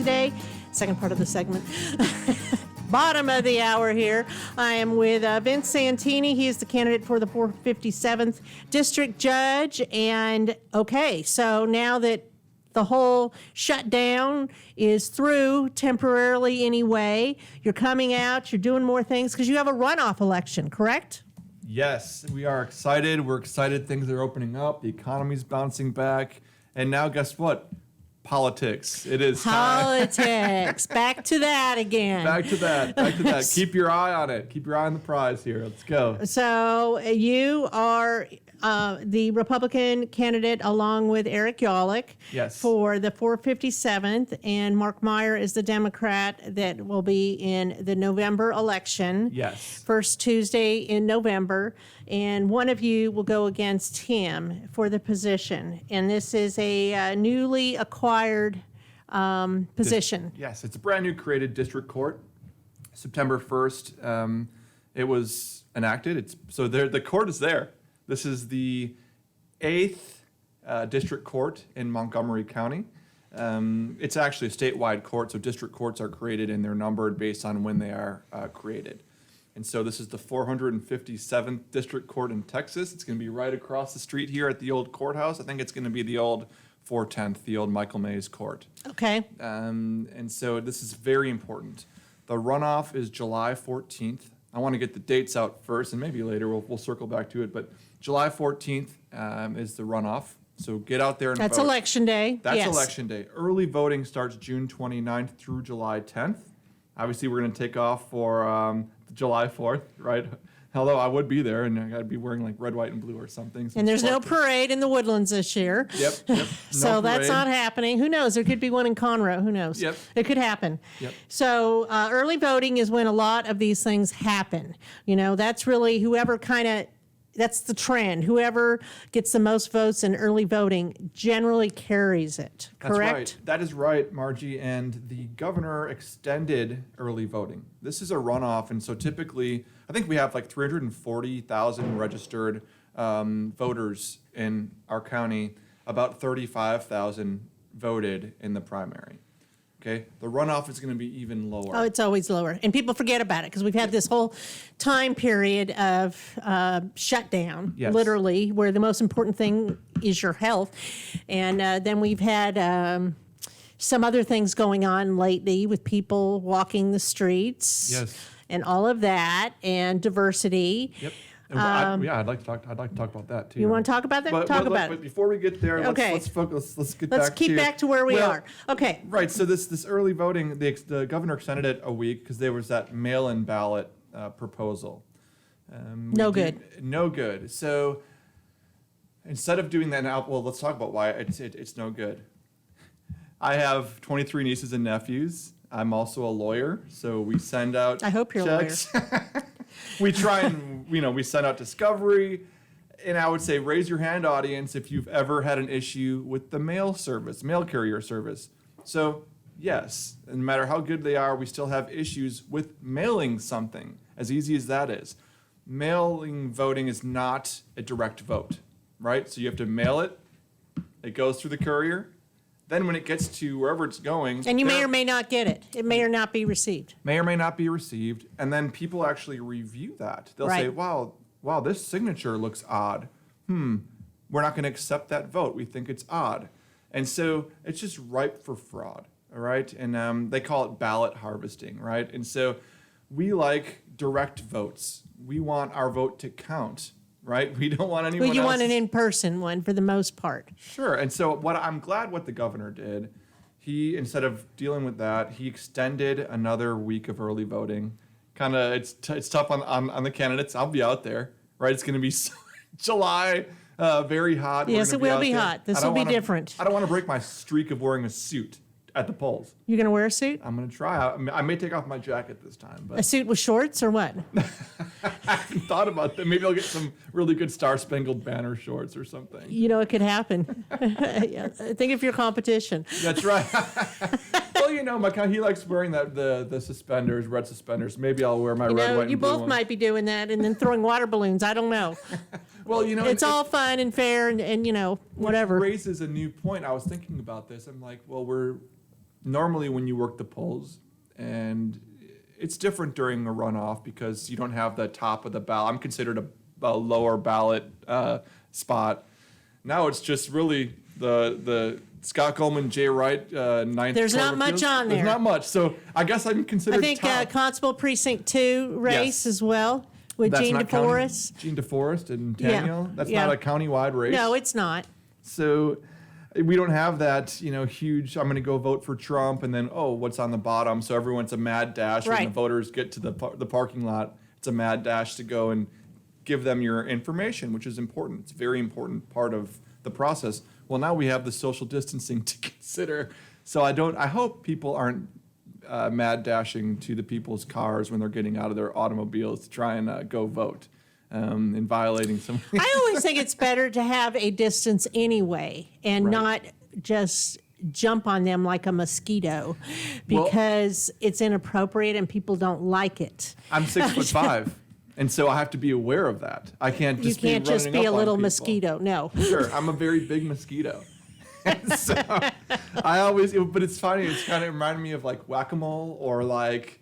bottom of the hour here, I am with Vince Santini. He is the candidate for the 457th District Judge. And okay, so now that the whole shutdown is through temporarily anyway, you're coming out, you're doing more things because you have a runoff election, correct? Yes, we are excited. We're excited things are opening up. The economy's bouncing back. And now guess what? Politics. It is politics. Back to that again. Back to that. Keep your eye on it. Keep your eye on the prize here. Let's go. So you are the Republican candidate along with Eric Yaulich for the 457th, and Mark Meyer is the Democrat that will be in the November election. Yes. First Tuesday in November, and one of you will go against him for the position. And this is a newly acquired position. Yes, it's a brand new created district court. September 1st, it was enacted. The court is there. This is the 8th district court in Montgomery County. It's actually a statewide court, so district courts are created and they're numbered based on when they are created. And so this is the 457th District Court in Texas. It's going to be right across the street here at the old courthouse. I think it's going to be the old 410th, the old Michael Mays Court. Okay. And so this is very important. The runoff is July 14th. I want to get the dates out first, and maybe later we'll circle back to it. But July 14th is the runoff. So get out there and That's vote. election day. That's Yes. election day. Early voting starts June 29th through July 10th. Obviously, we're going to take off for July 4th, right? Although I would be there, and I'd be wearing like red, white, and blue or something. And there's no parade in the Woodlands this year. Yep. No So that's parade. not happening. Who knows? There could be one in Conroe. Who knows? Yep. It could happen. Yep. So early voting is when a lot of these things happen. You know, that's really whoever that's the trend. Whoever gets the most votes in early voting generally carries it. That's Correct? right. That is right, Margie. And the governor extended early voting. This is a runoff, and so typically, I think we have like 340,000 registered voters in our county. About 35,000 voted in the primary. Okay, the runoff is going to be even lower. Oh, it's always lower. And people forget about it because we've had this whole time period of shutdown, Yes. literally, where the most important thing is your health. And then we've had some other things going on lately with people walking the streets. Yes. And all of that, and diversity. Yep. And I'd like to talk about that too. You want to talk about that? Talk about But it. before we get there, Okay. let's focus. Let's get Let's back keep to back to where we are. Okay. Right. So this early voting, the governor extended it a week because there was that mail-in ballot proposal. No good. No good. So instead of doing that now, well, let's talk about why it's no good. I have 23 nieces and nephews. I'm also a lawyer, so we send out. I hope you're checks. a lawyer. We try and we send out discovery, and I would say raise your hand, audience, if you've ever had an issue with the mail carrier service. So yes, no matter how good they are, we still have issues with mailing something. As easy as that is, mailing voting is not a direct vote, right? So you have to mail it. It goes through the courier. Then when it gets to wherever it's going, And you may or may not get it. It may or not be received. may or may not be received, and then people actually review that. They'll say, Right. wow, this signature looks odd. We're not going to accept that vote. We think it's odd. And so it's just ripe for fraud, all right? And they call it ballot harvesting, right? And so we like direct votes. We want our vote to count, right? We don't want anyone Well, you want else's- an in-person one for the most part. Sure. And so I'm glad what the governor did. He, instead of dealing with that, he extended another week of early voting. Kind of, it's tough on the candidates. I'll be out there, right? It's going to be July, very hot. We're Yes, gonna it will out be there. hot. This I don't will be wanna- different. I don't want to break my streak of wearing a suit at the polls. You going to wear a suit? I'm going to try. I may take off my jacket this time, but A suit with shorts or what? I haven't thought about that. Maybe I'll get some really good Star Spangled Banner shorts or something. You know, it could happen. Yeah, think of your competition. That's right. Well, he likes wearing the suspenders, red suspenders. Maybe I'll wear my You red, know, white, you and blue both one. might be doing that and then throwing water balloons. I don't know. Well, It's all fun and fair and whatever. Which raises a new point. I was thinking about this. I'm like, well, normally when you work the polls, and it's different during a runoff because you don't have the top of the ballot. I'm considered a lower ballot spot. Now it's just really the Scott Coleman, Jay Wright, ninth. There's Court not of much Appeals. on There's there. not much. So I guess I'm I considered think top. Constable Precinct 2 race Yes. as well with That's Gene not county- DeForest. Gene DeForest and Yeah. Daniel. That's Yeah. not a countywide race. No, it's not. So we don't have that, huge, I'm going to go vote for Trump and then, what's on the bottom? So everyone's a mad dash when Right. the voters get to the parking lot. It's a mad dash to go and give them your information, which is important. It's a very important part of the process. Well, now we have the social distancing to consider. So I hope people aren't mad dashing to the people's cars when they're getting out of their automobiles to try and go vote and violating some. I always think it's better to have a distance anyway and Right. not just jump on them like a mosquito Well- because it's inappropriate and people don't like it. I'm 6'5". And so I have to be aware of that. I can't You just can't be just running be up a on little people. mosquito. No. Sure, I'm a very big mosquito. And so I always, but it's funny, it's kind of reminded me of like whack-a-mole or like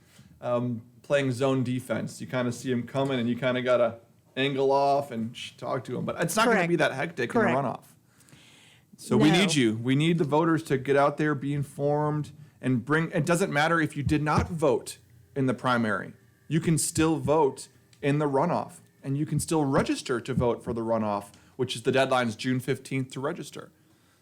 playing zone defense. You kind of see them coming and you kind of got to angle off and talk to them. But it's not going to Correct. be that hectic Correct. in the runoff. So we No. need you. We need the voters to get out there, be informed, and bring, it doesn't matter if you did not vote in the primary. You can still vote in the runoff, and you can still register to vote for the runoff, which is the deadline is June 15th to register.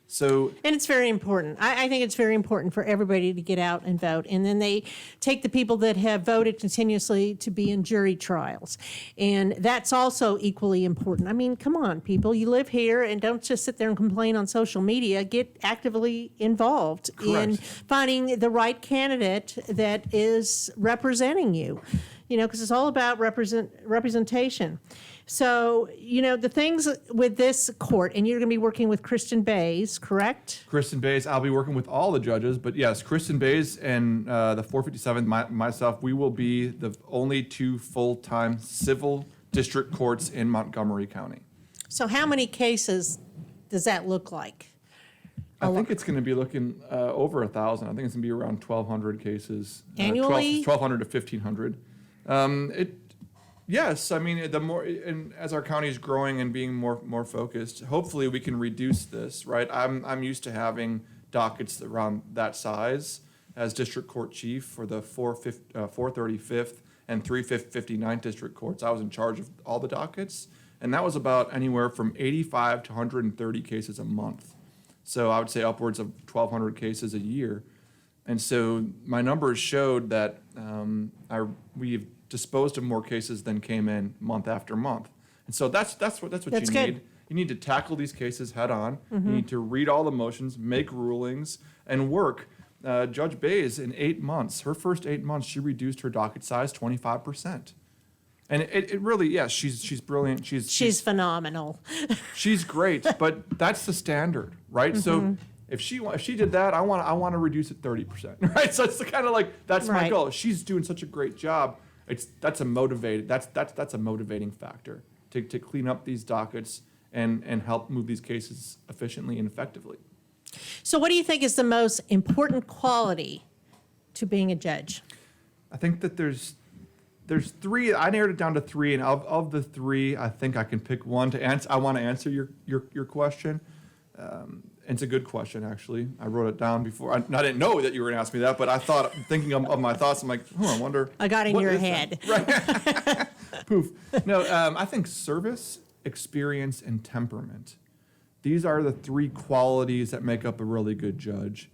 So And it's very important. I think it's very important for everybody to get out and vote. And then they take the people that have voted continuously to be in jury trials. And that's also equally important. I mean, come on, people. You live here and don't just sit there and complain on social media. Get actively involved in Correct. finding the right candidate that is representing you. You know, because it's all about representation. So, you know, the things with this court, and you're going to be working with Kristen Bays, correct? Kristen Bays, I'll be working with all the judges, but yes, Kristen Bays and the 457th, myself, we will be the only two full-time civil district courts in Montgomery County. So how many cases does that look like? I think it's going to be looking over 1,000. I think it's going to be around 1,200 cases. Annually? 1,200 to 1,500. Yes, I mean, the more, and as our county is growing and being more focused, hopefully we can reduce this, right? I'm used to having dockets around that size as district court chief for the 435th and 359th district courts. I was in charge of all the dockets, and that was about anywhere from 85 to 130 cases a month. So I would say upwards of 1,200 cases a year. And so my numbers showed that we've disposed of more cases than came in month after month. And so that's what That's you good. need. You need to tackle these cases head on. You need to read all the motions, make rulings, and work. Judge Bays, in 8 months, her first 8 months, she reduced her docket size 25%. And it really, yes, she's brilliant. She's phenomenal. She's great, but that's the standard, right? So if she did that, I want to reduce it 30%, right? So it's kind of like that's my Right. goal. She's doing such a great job. That's a motivating factor to clean up these dockets and help move these cases efficiently and effectively. So what do you think is the most important quality to being a judge? I think that there's three. I narrowed it down to three, and of the three, I think I can pick one to answer. I want to answer your question. It's a good question, actually. I wrote it down before. I didn't know that you were going to ask me that, but I thought, thinking of my thoughts, I'm like, I wonder. I got in what your is head. that? Right. Poof. No, I think service, experience, and temperament. These are the three qualities that make up a really good judge.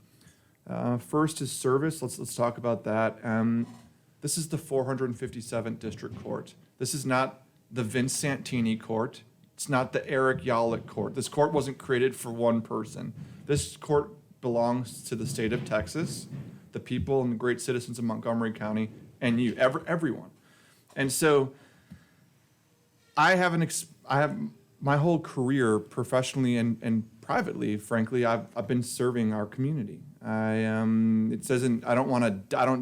First is service. Let's talk about that. This is the 457th District Court. This is not the Vince Santini Court. It's not the Eric Yalick Court. This court wasn't created for one person. This court belongs to the state of Texas, the people and the great citizens of Montgomery County, and you, everyone. And so I have my whole career, professionally and privately, frankly, I've been serving our community. I don't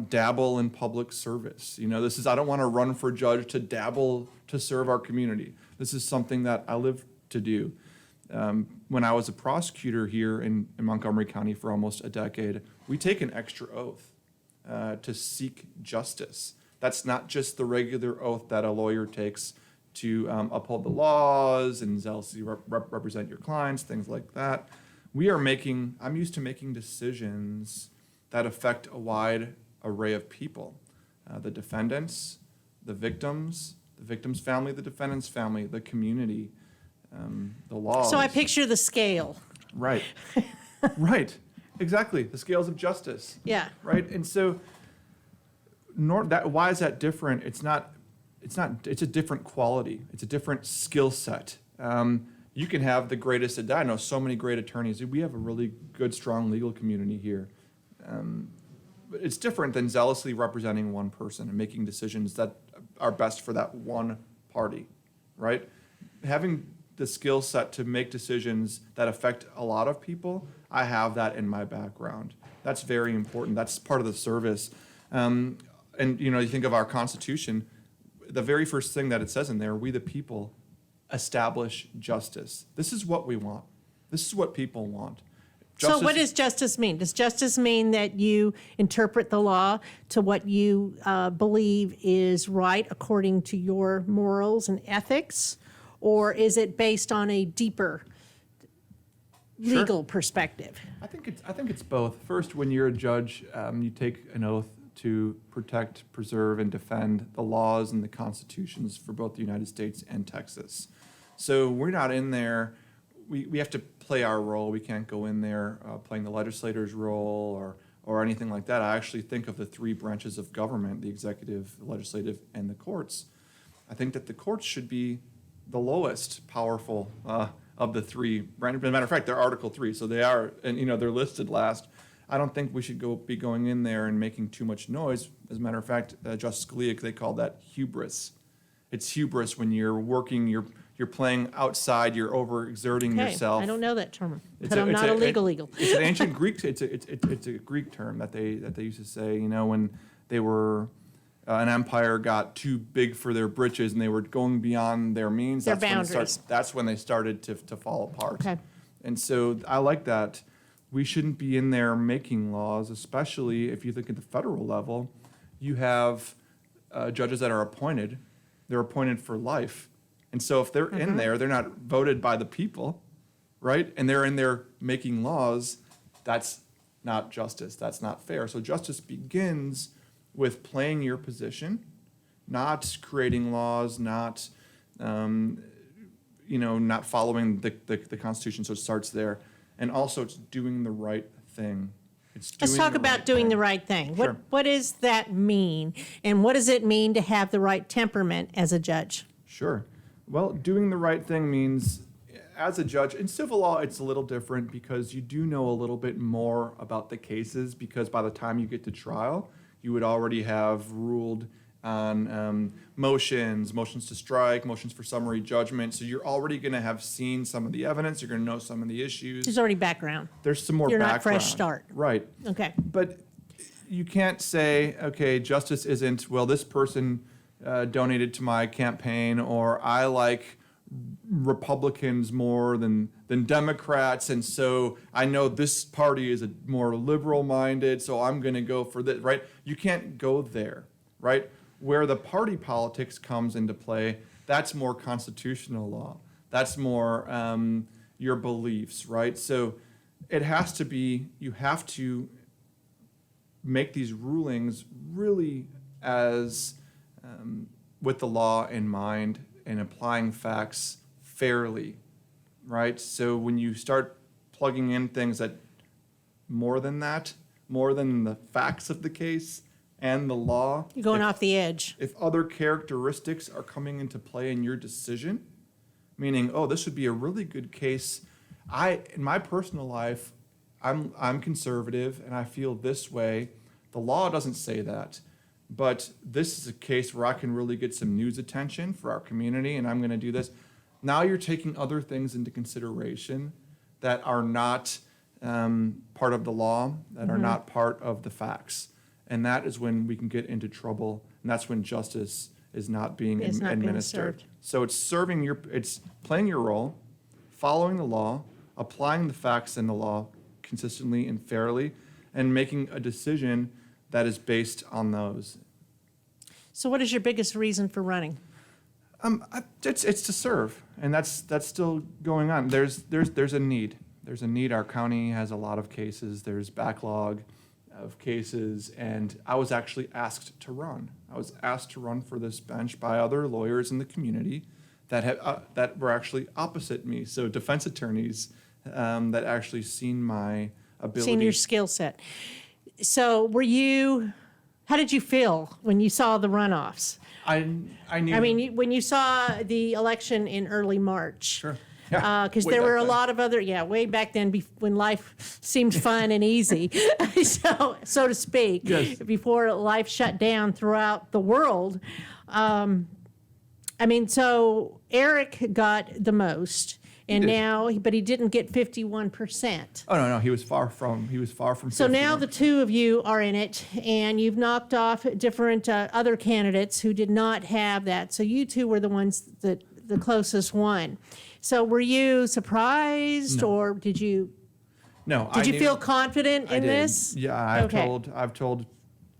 dabble in public service. You know, I don't want to run for judge to dabble to serve our community. This is something that I live to do. When I was a prosecutor here in Montgomery County for almost a decade, we take an extra oath to seek justice. That's not just the regular oath that a lawyer takes to uphold the laws and zealously represent your clients, things like that. I'm used to making decisions that affect a wide array of people. The defendants, the victim's family, the defendant's family, the community, the laws. So I picture the scale. Right. Right. Exactly. The scales of justice. Yeah. Right. And so why is that different? It's a different quality. It's a different skill set. You can have the greatest, I know so many great attorneys. We have a really good, strong legal community here. But it's different than zealously representing one person and making decisions that are best for that one party, right? Having the skill set to make decisions that affect a lot of people, I have that in my background. That's very important. That's part of the service. And you think of our Constitution, the very first thing that it says in there, we the people establish justice. This is what we want. This is what people want. So what does justice mean? Does justice mean that you interpret the law to what you believe is right according to your morals and ethics? Or is it based on a deeper legal perspective? I think it's both. First, when you're a judge, you take an oath to protect, preserve, and defend the laws and the constitutions for both the United States and Texas. So we're not in there. We have to play our role. We can't go in there playing the legislator's role or anything like that. I actually think of the three branches of government, the executive, the legislative, and the courts. I think that the courts should be the lowest powerful of the three branches. As a matter of fact, they're Article 3, so they are, and they're listed last. I don't think we should be going in there and making too much noise. As a matter of fact, Justice Scalia, they call that hubris. It's hubris when you're working, you're playing outside, you're overexerting yourself. I don't know that term, but I'm not a legal. It's an ancient Greek. It's a Greek term that they used to say. When they were an empire got too big for their britches and they were going beyond their means. Their boundaries. That's when they started to fall apart. Okay. And so I like that. We shouldn't be in there making laws, especially if you look at the federal level. You have judges that are appointed. They're appointed for life. And so if they're in there, they're not voted by the people, right? And they're in there making laws. That's not justice. That's not fair. So justice begins with playing your position, not creating laws, not not following the Constitution. So it starts there. And also it's doing the right thing. Let's talk about doing the right thing. Sure. What does that mean? And what does it mean to have the right temperament as a judge? Sure. Well, doing the right thing means, as a judge, in civil law, it's a little different because you do know a little bit more about the cases because by the time you get to trial, you would already have ruled on motions to strike, motions for summary judgment. So you're already going to have seen some of the evidence. You're going to know some of the issues. There's already background. There's some more You're background. not fresh start. Right. Okay. But you can't say, okay, justice isn't, well, this person donated to my campaign, or I like Republicans more than Democrats, and so I know this party is a more liberal-minded, so I'm going to go for this, right? You can't go there, right? Where the party politics comes into play, that's more constitutional law. That's more your beliefs, right? So it has to be, you have to make these rulings really as with the law in mind and applying facts fairly, right? So when you start plugging in things that more than the facts of the case and the law. You're going off the edge. If other characteristics are coming into play in your decision, meaning, oh, this would be a really good case. In my personal life, I'm conservative and I feel this way. The law doesn't say that. But this is a case where I can really get some news attention for our community, and I'm going to do this. Now you're taking other things into consideration that are not part of the law, that are not part of the facts. And that is when we can get into trouble, and that's when justice is not being administered. So it's it's playing your role, following the law, applying the facts in the law consistently and fairly, and making a decision that is based on those. So what is your biggest reason for running? It's to serve, and that's still going on. There's a need. There's a need. Our county has a lot of cases. There's backlog of cases, and I was actually asked to run. I was asked to run for this bench by other lawyers in the community that were actually opposite me. So defense attorneys that actually seen my ability. Seen your skill set. So how did you feel when you saw the runoffs? I knew. I mean, when you saw the election in early March. Sure. Because there were a lot of other, way back then when life seemed fun and easy, so to speak, yes. Before life shut down throughout the world. So Eric got the most. And did. now, but he didn't get 51%. Oh no, he was far from. So now 51. the two of you are in it, and you've knocked off different other candidates who did not have that. So you two were the ones that the closest one. So were you surprised, No. or did you I you knew- feel confident I in did. this? Yeah, I've Okay. told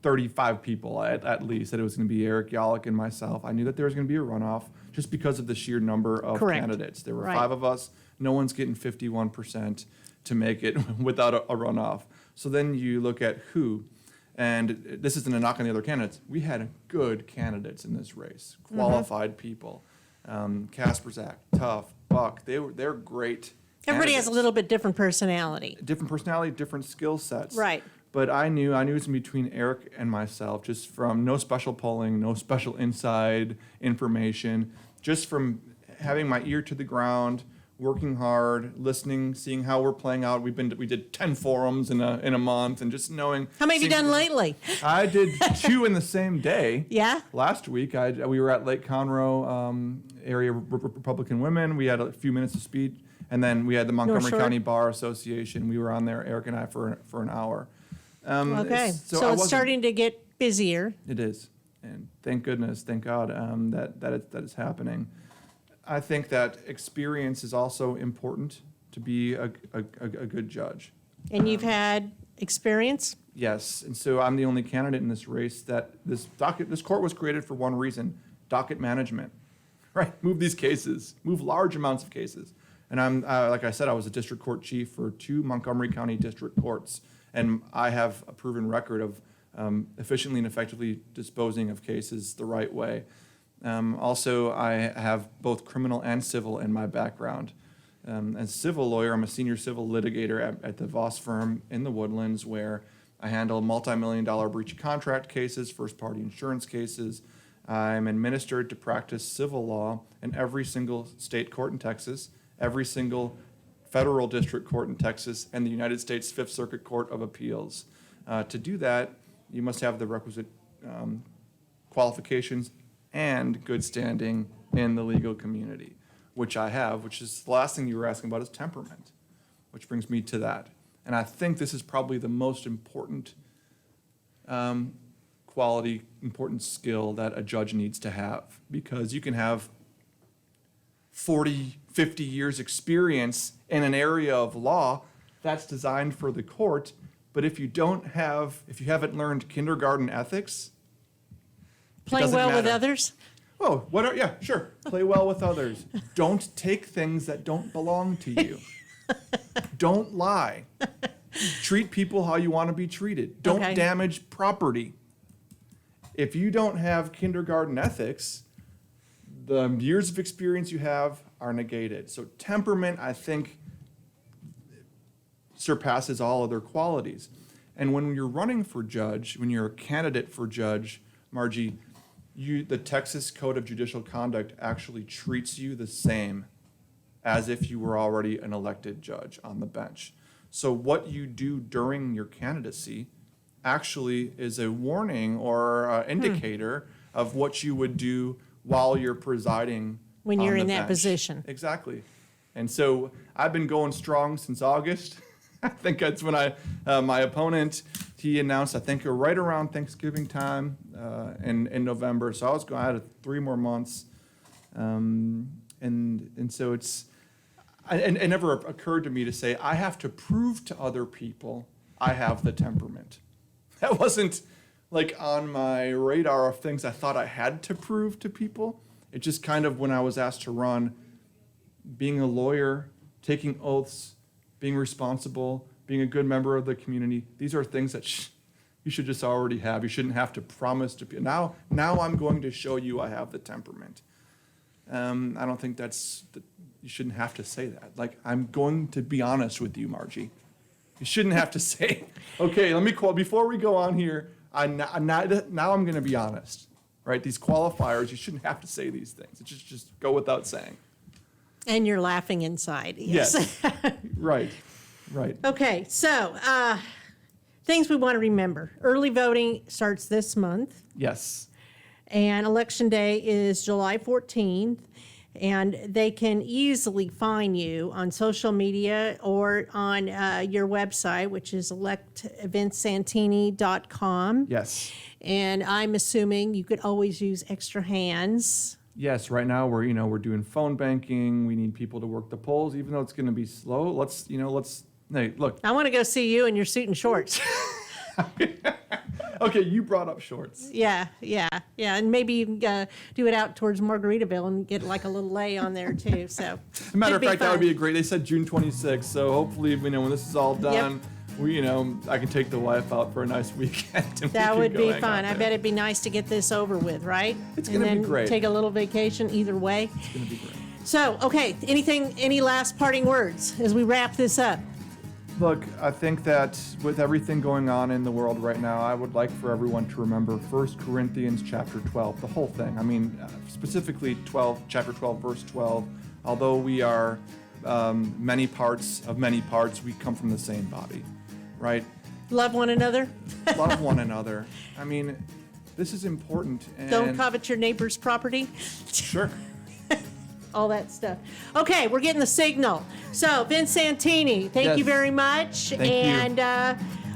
35 people at least that it was going to be Eric Yallick and myself. I knew that there was going to be a runoff just because of the sheer number of Correct. candidates. There were Right. 5 of us. No one's getting 51% to make it without a runoff. So then you look at who, and this isn't a knock on the other candidates. We had good candidates in this race, qualified people. Kasperzak, Tough, Buck. They're great. Everybody has a candidates. little bit different personality. Different personality, different skill sets. Right. But I knew it was in between Eric and myself, just from no special polling, no special inside information, just from having my ear to the ground, working hard, listening, seeing how we're playing out. We did 10 forums in a month, and just knowing. How many have you done lately? I did 2 in the same day. Yeah? Last week, we were at Lake Conroe, area Republican women. We had a few minutes of speed, and then we had the Montgomery Shore? County Bar Association. We were on there, Eric and I, for an hour. Okay, so I it's wasn't- starting to get busier. It is, and thank goodness, thank God that is happening. I think that experience is also important to be a good judge. And you've had experience? Yes, and so I'm the only candidate in this race that this court was created for one reason: docket management. Right, move these cases, move large amounts of cases. And I'm like I said, I was a district court chief for 2 Montgomery County district courts, and I have a proven record of efficiently and effectively disposing of cases the right way. Also, I have both criminal and civil in my background. As a civil lawyer, I'm a senior civil litigator at the Faust firm in the Woodlands, where I handle multi-million-dollar breach of contract cases, first-party insurance cases. I'm administered to practice civil law in every single state court in Texas, every single federal district court in Texas, and the United States Fifth Circuit Court of Appeals. To do that, you must have the requisite qualifications and good standing in the legal community, which I have, which is the last thing you were asking about is temperament, which brings me to that. And I think this is probably the most important quality, important skill that a judge needs to have, because you can have 40, 50 years experience in an area of law that's designed for the court, but if you haven't learned kindergarten ethics, Play well with others? Oh, yeah, sure. Play well with others. Don't take things that don't belong to you. Don't lie. Treat people how you want to be treated. Don't Okay. damage property. If you don't have kindergarten ethics, the years of experience you have are negated. So temperament, I think, surpasses all other qualities. And when you're running for judge, when you're a candidate for judge, Margie, the Texas Code of Judicial Conduct actually treats you the same as if you were already an elected judge on the bench. So what you do during your candidacy actually is a warning or indicator of what you would do while you're presiding When on you're the in that bench. position. Exactly. And so I've been going strong since August. I think that's when my opponent, he announced, I think right around Thanksgiving time in November. So I had 3 more months. And so it never occurred to me to say, I have to prove to other people I have the temperament. That wasn't like on my radar of things I thought I had to prove to people. It just kind of, when I was asked to run, being a lawyer, taking oaths, being responsible, being a good member of the community, these are things that you should just already have. You shouldn't have to promise to be. Now I'm going to show you I have the temperament. I don't think you shouldn't have to say that. Like, I'm going to be honest with you, Margie. You shouldn't have to say, okay, let me quote, before we go on here, now I'm going to be honest, right? These qualifiers, you shouldn't have to say these things. It just go without saying. And you're laughing inside. Yes. Right. Okay, so things we want to remember. Early voting starts this month, Yes. and Election Day is July 14th. And they can easily find you on social media or on your website, which is electeventsantini.com. Yes. And I'm assuming you could always use extra hands. Yes, right now we're doing phone banking. We need people to work the polls, even though it's going to be slow. Hey, look. I want to go see you in your suit and shorts. Okay, you brought up shorts. Yeah, and maybe you can do it out towards Margaritaville and get like a little lay on there too. So, As a matter of fact, that would be great. They said June 26th, so hopefully, when this is all done, I can take the wife out for a nice weekend. And that would be fun. I bet. bet it'd be nice to get this over with, right? It's gonna be great. Take a little vacation either way. It's gonna be great. So, okay, any last parting words as we wrap this up? Look, I think that with everything going on in the world right now, I would like for everyone to remember 1 Corinthians chapter 12, the whole thing. I mean, specifically chapter 12, verse 12. Although we are many parts of many parts, we come from the same body, right? Love one another. Love one another. I mean, this is important. And Don't covet your neighbor's property. Sure. All that stuff. Okay, we're getting the signal. So, Vince Santini, thank you very much. Thank you. And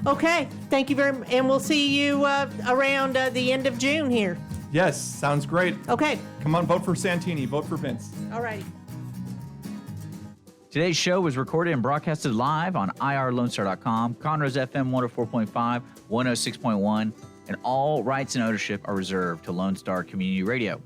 okay, thank you very much. And we'll see you around the end of June here. Yes, sounds great. Okay. Come on, vote for Santini. Vote for Vince. All righty. Today's show was recorded and broadcasted live on irlonestar.com, Conroe's FM 104.5, 106.1, and all rights and ownership are reserved to Lone Star Community Radio.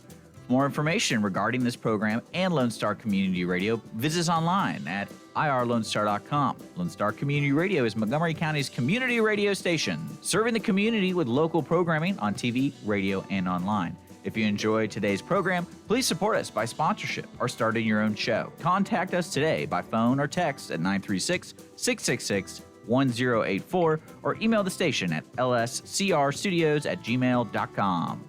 For more information regarding this program and Lone Star Community Radio, visit us online at irlonestar.com. Lone Star Community Radio is Montgomery County's community radio station, serving the community with local programming on TV, radio, and online. If you enjoyed today's program, please support us by sponsorship or starting your own show. Contact us today by phone or text at 936-666-1084 or email the station at lscrstudios@gmail.com.